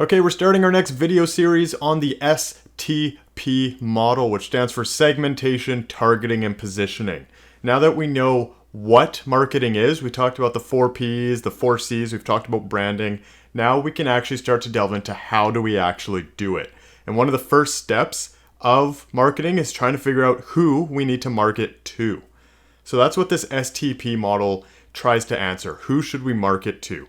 Okay, we're starting our next video series on the STP model, which stands for Segmentation, Targeting, and Positioning. Now that we know what marketing is, we talked about the 4 Ps, the 4 Cs, we've talked about branding. Now we can actually start to delve into how do we actually do it. And one of the first steps of marketing is trying to figure out who we need to market to. So that's what this STP model tries to answer. Who should we market to?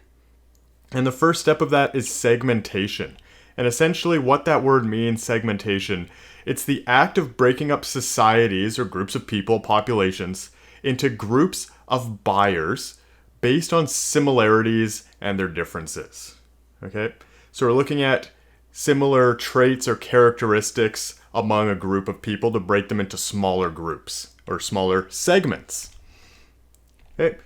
And the first step of that is segmentation. And essentially what that word means, segmentation, it's the act of breaking up societies or groups of people, populations, into groups of buyers based on similarities and their differences. Okay? So we're looking at similar traits or characteristics among a group of people to break them into smaller groups or smaller segments. Okay?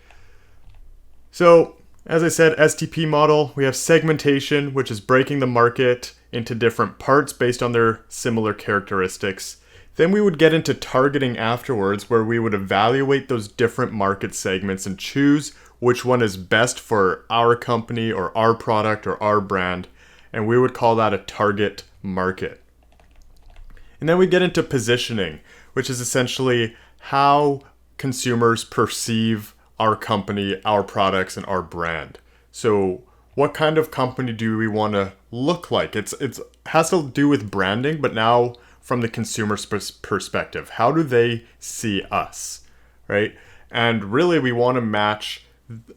So, as I said, STP model, we have segmentation, which is breaking the market into different parts based on their similar characteristics. Then we would get into targeting afterwards, where we would evaluate those different market segments and choose which one is best for our company or our product or our brand. And we would call that a target market. And then we get into positioning, which is essentially how consumers perceive our company, our products, and our brand. So what kind of company do we want to look like? It has to do with branding, but now from the consumer's perspective. How do they see us, right? And really we want to match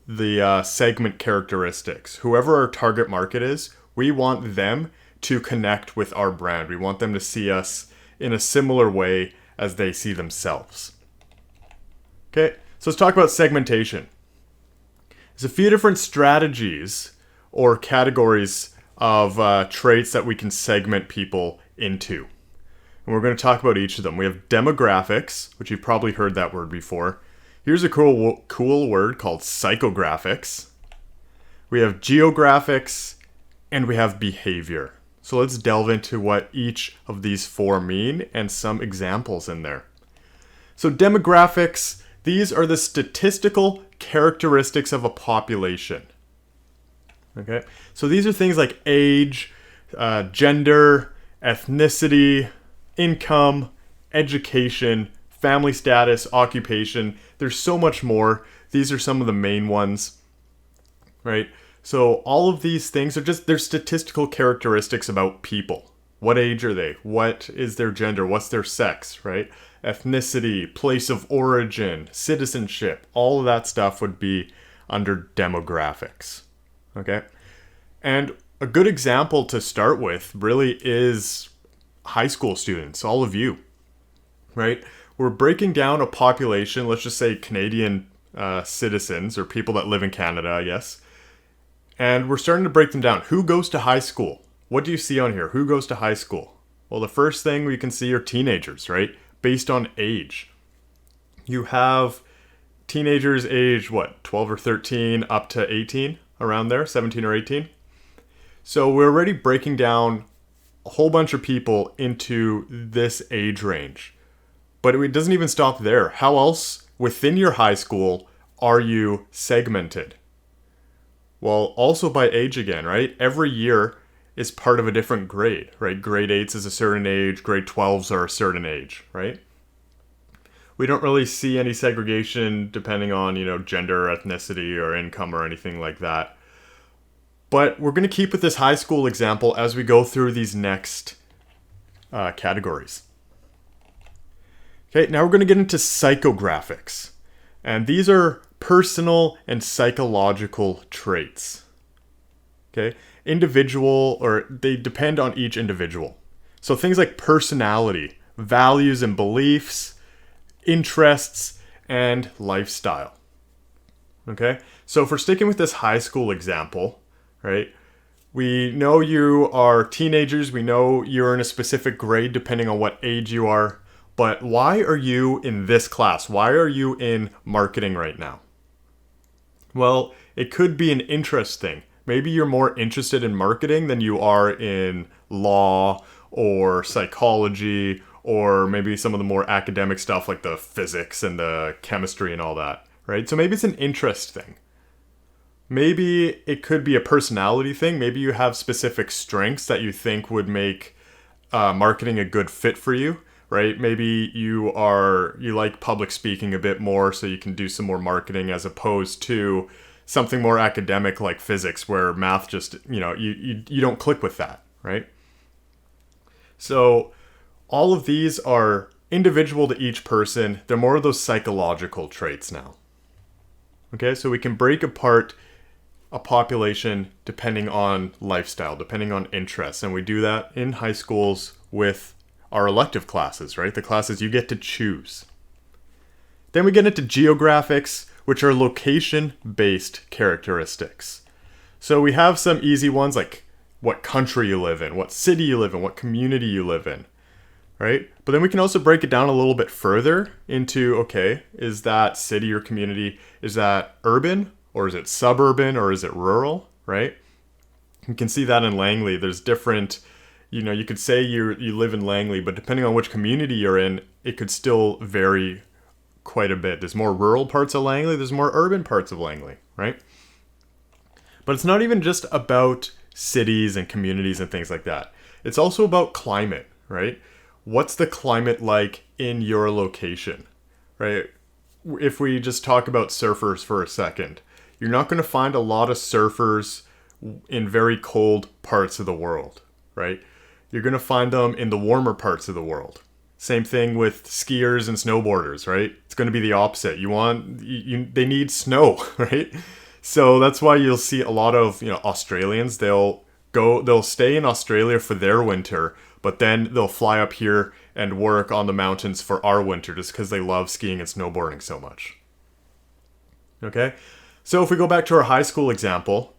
the segment characteristics. Whoever our target market is, we want them to connect with our brand. We want them to see us in a similar way as they see themselves. Okay. So let's talk about segmentation. There's a few different strategies or categories of traits that we can segment people into. And we're going to talk about each of them. We have demographics, which you've probably heard that word before. Here's a cool word called psychographics. We have geographics, and we have behavior. So let's delve into what each of these 4 mean and some examples in there. So demographics, these are the statistical characteristics of a population. Okay, so these are things like age, gender, ethnicity, income, education, family status, occupation. There's so much more. These are some of the main ones, right? So all of these things are they're statistical characteristics about people. What age are they? What is their gender? What's their sex, right? Ethnicity, place of origin, citizenship, all of that stuff would be under demographics. Okay? And a good example to start with really is high school students, all of you, right? We're breaking down a population, let's just say Canadian citizens or people that live in Canada, I guess. And we're starting to break them down. Who goes to high school? What do you see on here? Who goes to high school? Well, the first thing we can see are teenagers, right? Based on age. You have teenagers age, 12 or 13 up to 18, around there, 17 or 18. So we're already breaking down a whole bunch of people into this age range. But it doesn't even stop there. How else within your high school are you segmented? Well, also by age again, right? Every year is part of a different grade, right? Grade 8s is a certain age, grade 12s are a certain age, right? We don't really see any segregation depending on, gender, ethnicity, or income or anything like that. But we're going to keep with this high school example as we go through these next categories. Okay, now we're going to get into psychographics. And these are personal and psychological traits. Okay? Individual, or they depend on each individual. So things like personality, values and beliefs, interests, and lifestyle. Okay? So if we're sticking with this high school example, right? We know you are teenagers, we know you're in a specific grade depending on what age you are, but why are you in this class? Why are you in marketing right now? Well, it could be an interest thing. Maybe you're more interested in marketing than you are in law or psychology or maybe some of the more academic stuff like the physics and the chemistry and all that, right? So maybe it's an interest thing. Maybe it could be a personality thing. Maybe you have specific strengths that you think would make marketing a good fit for you, right? Maybe you like public speaking a bit more, so you can do some more marketing as opposed to something more academic like physics, where math just, you don't click with that, right? So all of these are individual to each person. They're more of those psychological traits now. Okay, so we can break apart a population depending on lifestyle, depending on interests. And we do that in high schools with our elective classes, right? The classes you get to choose. Then we get into geographics, which are location-based characteristics. So we have some easy ones like what country you live in, what city you live in, what community you live in, right? But then we can also break it down a little bit further into, okay, is that city or community, is that urban or is it suburban or is it rural, right? You can see that in Langley. There's different, you could say you live in Langley, but depending on which community you're in, it could still vary quite a bit. There's more rural parts of Langley, there's more urban parts of Langley, right? But it's not even just about cities and communities and things like that. It's also about climate, right? What's the climate like in your location, right? If we just talk about surfers for a second, you're not going to find a lot of surfers in very cold parts of the world, right? You're going to find them in the warmer parts of the world. Same thing with skiers and snowboarders, right? It's going to be the opposite. They need snow, right? So that's why you'll see a lot of, Australians, they'll stay in Australia for their winter, but then they'll fly up here and work on the mountains for our winter just because they love skiing and snowboarding so much. Okay? So if we go back to our high school example,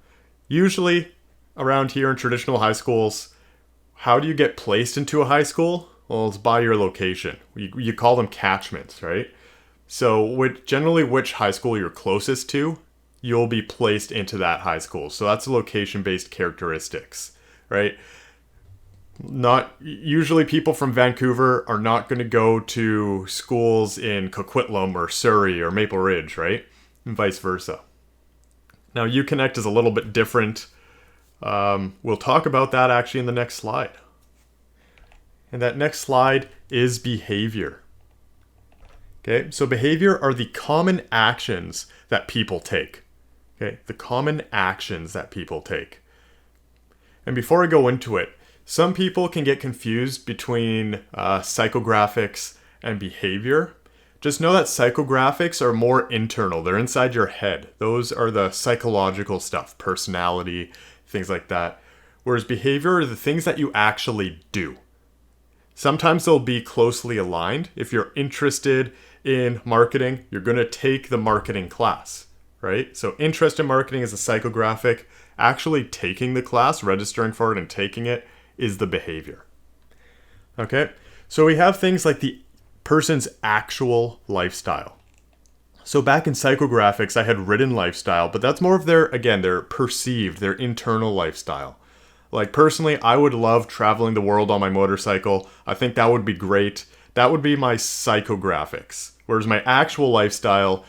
usually around here in traditional high schools, how do you get placed into a high school? Well, it's by your location. You call them catchments, right? So generally which high school you're closest to, you'll be placed into that high school. So that's location-based characteristics, right? Not usually people from Vancouver are not going to go to schools in Coquitlam or Surrey or Maple Ridge, right? And vice versa. Now, UConnect is a little bit different. We'll talk about that actually in the next slide. And that next slide is behavior. Okay, so behavior are the common actions that people take. Okay, the common actions that people take. And before I go into it, some people can get confused between psychographics and behavior. Just know that psychographics are more internal. They're inside your head. Those are the psychological stuff, personality, things like that. Whereas behavior are the things that you actually do. Sometimes they'll be closely aligned. If you're interested in marketing, you're going to take the marketing class, right? So interest in marketing is a psychographic. Actually taking the class, registering for it and taking it is the behavior. Okay, so we have things like the person's actual lifestyle. So back in psychographics, I had written lifestyle, but that's more of their perceived, their internal lifestyle. Like personally, I would love traveling the world on my motorcycle. I think that would be great. That would be my psychographics. Whereas my actual lifestyle,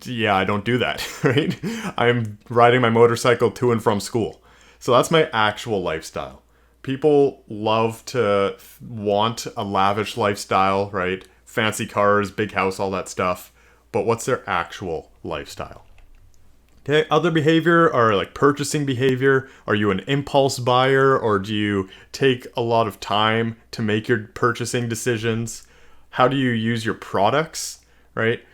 I don't do that, right? I'm riding my motorcycle to and from school. So that's my actual lifestyle. People love to want a lavish lifestyle, right? Fancy cars, big house, all that stuff. But what's their actual lifestyle? Okay, other behavior are like purchasing behavior. Are you an impulse buyer or do you take a lot of time to make your purchasing decisions? How do you use your products, right?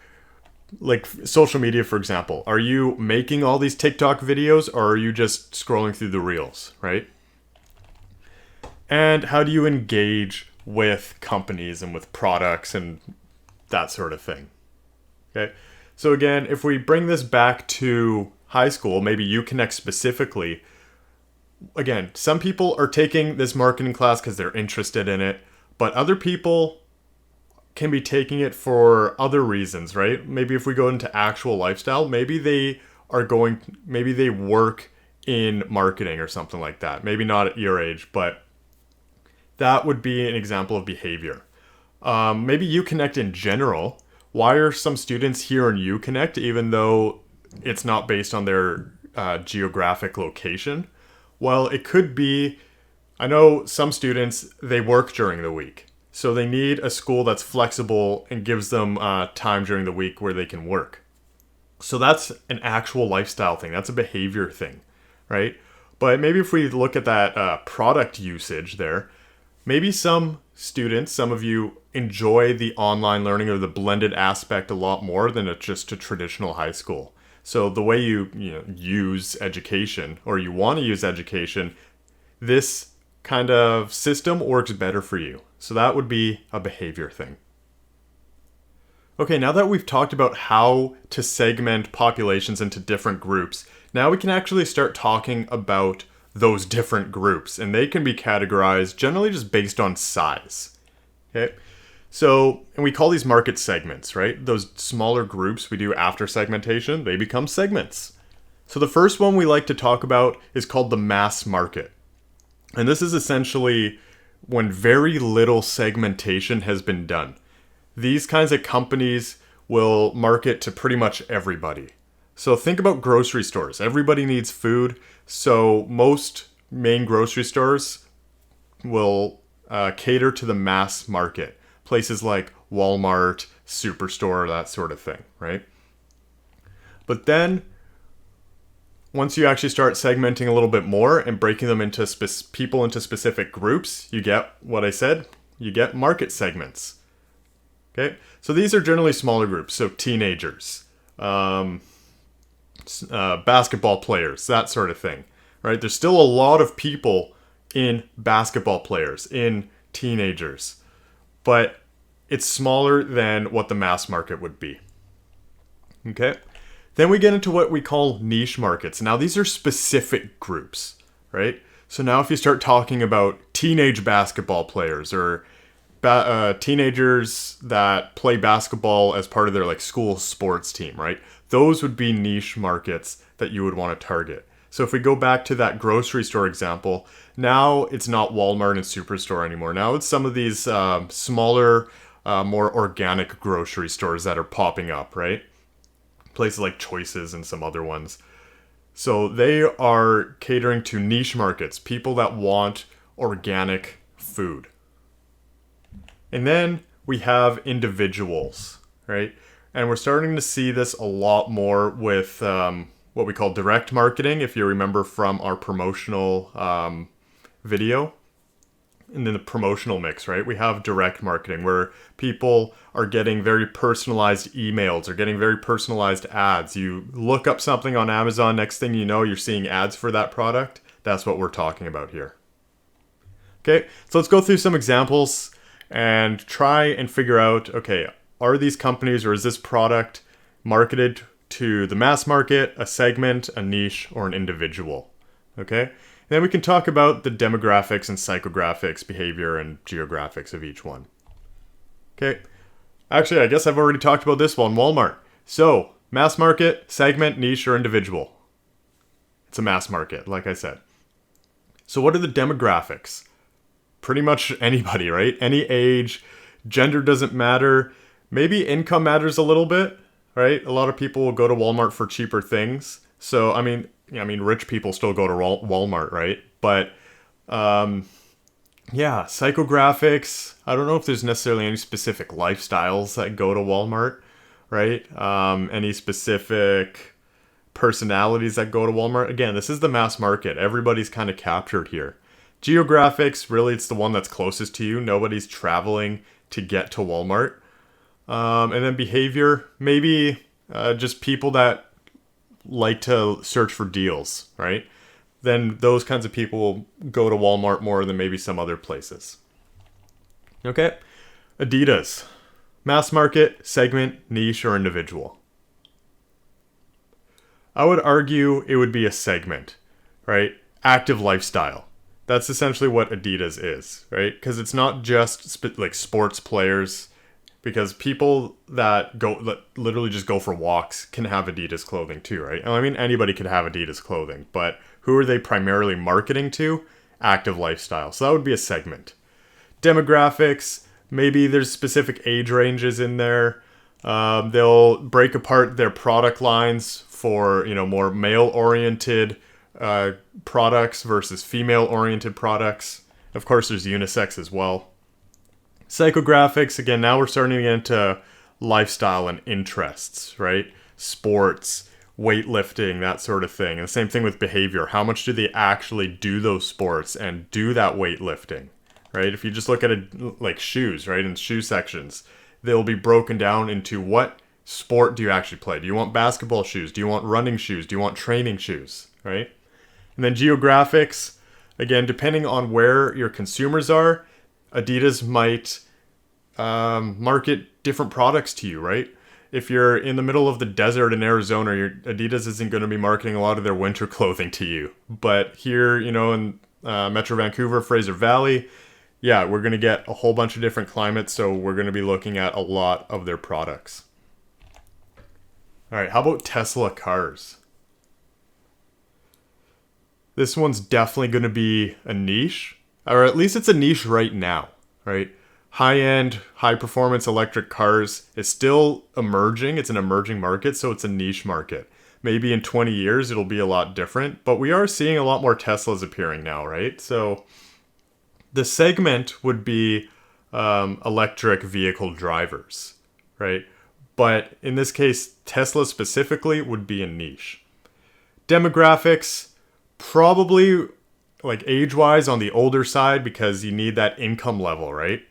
Like social media, for example. Are you making all these TikTok videos or are you just scrolling through the reels, right? And how do you engage with companies and with products and that sort of thing? Okay, so again, if we bring this back to high school, maybe UConnect specifically, again, some people are taking this marketing class because they're interested in it, but other people can be taking it for other reasons, right? Maybe if we go into actual lifestyle, maybe they work in marketing or something like that. Maybe not at your age, but that would be an example of behavior. Maybe UConnect in general. Why are some students here in UConnect, even though it's not based on their geographic location? Well, it could be, I know some students, they work during the week. So they need a school that's flexible and gives them time during the week where they can work. So that's an actual lifestyle thing. That's a behavior thing, right? But maybe if we look at that product usage there, maybe some students, some of you enjoy the online learning or the blended aspect a lot more than just a traditional high school. So the way you use education, or you want to use education, this kind of system works better for you. So that would be a behavior thing. Okay, now that we've talked about how to segment populations into different groups, now we can actually start talking about those different groups, and they can be categorized generally just based on size. Okay, so, and we call these market segments, right? Those smaller groups we do after segmentation, they become segments. So the first one we like to talk about is called the mass market. And this is essentially when very little segmentation has been done. These kinds of companies will market to pretty much everybody. So think about grocery stores. Everybody needs food. So most main grocery stores will cater to the mass market. Places like Walmart, Superstore, that sort of thing, right? But then once you actually start segmenting a little bit more and breaking them into people into specific groups, you get what I said, you get market segments. Okay, so these are generally smaller groups, so teenagers, basketball players, that sort of thing, right? There's still a lot of people in basketball players, in teenagers, but it's smaller than what the mass market would be. Okay, then we get into what we call niche markets. Now these are specific groups, right? So now if you start talking about teenage basketball players or teenagers that play basketball as part of their like school sports team, right? Those would be niche markets that you would want to target. So if we go back to that grocery store example, now it's not Walmart and Superstore anymore. Now it's some of these smaller, more organic grocery stores that are popping up, right? Places like Choices and some other ones. So they are catering to niche markets, people that want organic food. And then we have individuals, right? And we're starting to see this a lot more with what we call direct marketing, if you remember from our promotional video. And then the promotional mix, right? We have direct marketing where people are getting very personalized emails or getting very personalized ads. You look up something on Amazon, next thing you know, you're seeing ads for that product. That's what we're talking about here. Okay, so let's go through some examples and try and figure out, okay, are these companies or is this product marketed to the mass market, a segment, a niche, or an individual? Okay, and then we can talk about the demographics and psychographics, behavior, and geographics of each one. Okay, actually, I guess I've already talked about this one, Walmart. So, mass market, segment, niche, or individual? It's a mass market, like I said. So what are the demographics? Pretty much anybody, right? Any age, gender doesn't matter. Maybe income matters a little bit, right? A lot of people will go to Walmart for cheaper things. So, I mean, rich people still go to Walmart, right? But, yeah, psychographics. I don't know if there's necessarily any specific lifestyles that go to Walmart, right? Any specific personalities that go to Walmart. Again, this is the mass market. Everybody's kind of captured here. Geographics, really, it's the one that's closest to you. Nobody's traveling to get to Walmart. And then behavior, maybe just people that like to search for deals, right? Then those kinds of people will go to Walmart more than maybe some other places. Okay, Adidas, mass market, segment, niche, or individual? I would argue it would be a segment, right? Active lifestyle. That's essentially what Adidas is, right? Because it's not just like sports players, because people that literally just go for walks can have Adidas clothing too, right? I mean, anybody could have Adidas clothing, but who are they primarily marketing to? Active lifestyle. So that would be a segment. Demographics, maybe there's specific age ranges in there. They'll break apart their product lines for, more male-oriented products versus female-oriented products. Of course, there's unisex as well. Psychographics, again, now we're starting to get into lifestyle and interests, right? Sports, weightlifting, that sort of thing. And the same thing with behavior. How much do they actually do those sports and do that weightlifting, right? If you just look at it like shoes, right, in shoe sections, they'll be broken down into what sport do you actually play? Do you want basketball shoes? Do you want running shoes? Do you want training shoes, right? And then geographics, again, depending on where your consumers are, Adidas might market different products to you, right? If you're in the middle of the desert in Arizona, Adidas isn't going to be marketing a lot of their winter clothing to you. But here, in Metro Vancouver, Fraser Valley, yeah, we're going to get a whole bunch of different climates, so we're going to be looking at a lot of their products. All right, how about Tesla cars? This one's definitely going to be a niche, or at least it's a niche right now, right? High-end, high-performance electric cars is still emerging. It's an emerging market, so it's a niche market. Maybe in 20 years, it'll be a lot different, but we are seeing a lot more Teslas appearing now, right? So the segment would be electric vehicle drivers, right? But in this case, Tesla specifically would be a niche. Demographics, probably like age-wise on the older side because you need that income level, right?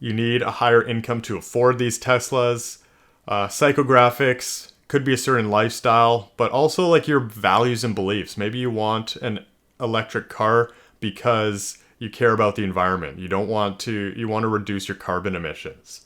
You need a higher income to afford these Teslas. Psychographics could be a certain lifestyle, but also like your values and beliefs. Maybe you want an electric car because you care about the environment. You want to reduce your carbon emissions.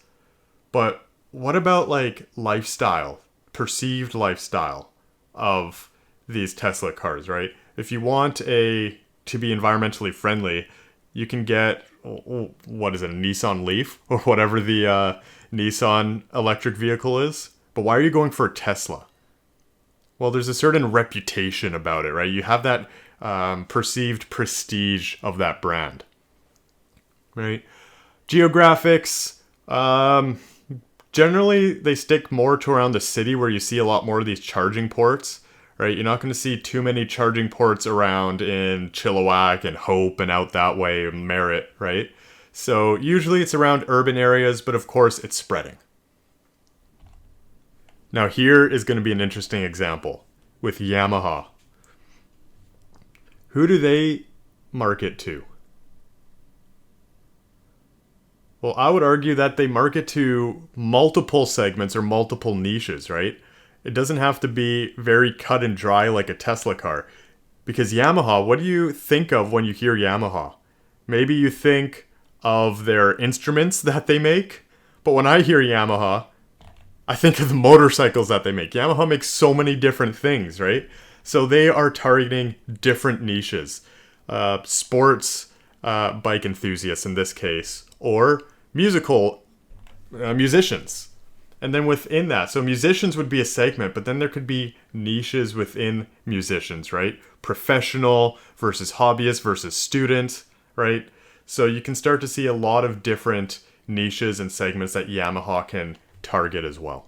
But what about like lifestyle, perceived lifestyle of these Tesla cars, right? If you want to be environmentally friendly, you can get, what is it, a Nissan Leaf or whatever the Nissan electric vehicle is. But why are you going for a Tesla? Well, there's a certain reputation about it, right? You have that perceived prestige of that brand, right? Geographics, generally they stick more to around the city where you see a lot more of these charging ports, right? You're not going to see too many charging ports around in Chilliwack and Hope and out that way, Merritt, right? So usually it's around urban areas, but of course it's spreading. Now here is going to be an interesting example with Yamaha. Who do they market to? Well, I would argue that they market to multiple segments or multiple niches, right? It doesn't have to be very cut and dry like a Tesla car. Because Yamaha, what do you think of when you hear Yamaha? Maybe you think of their instruments that they make. But when I hear Yamaha, I think of the motorcycles that they make. Yamaha makes so many different things, right? So they are targeting different niches. Sports bike enthusiasts in this case. Or musicians. And then within that, so musicians would be a segment, but then there could be niches within musicians, right? Professional versus hobbyist versus student, right? So you can start to see a lot of different niches and segments that Yamaha can target as well.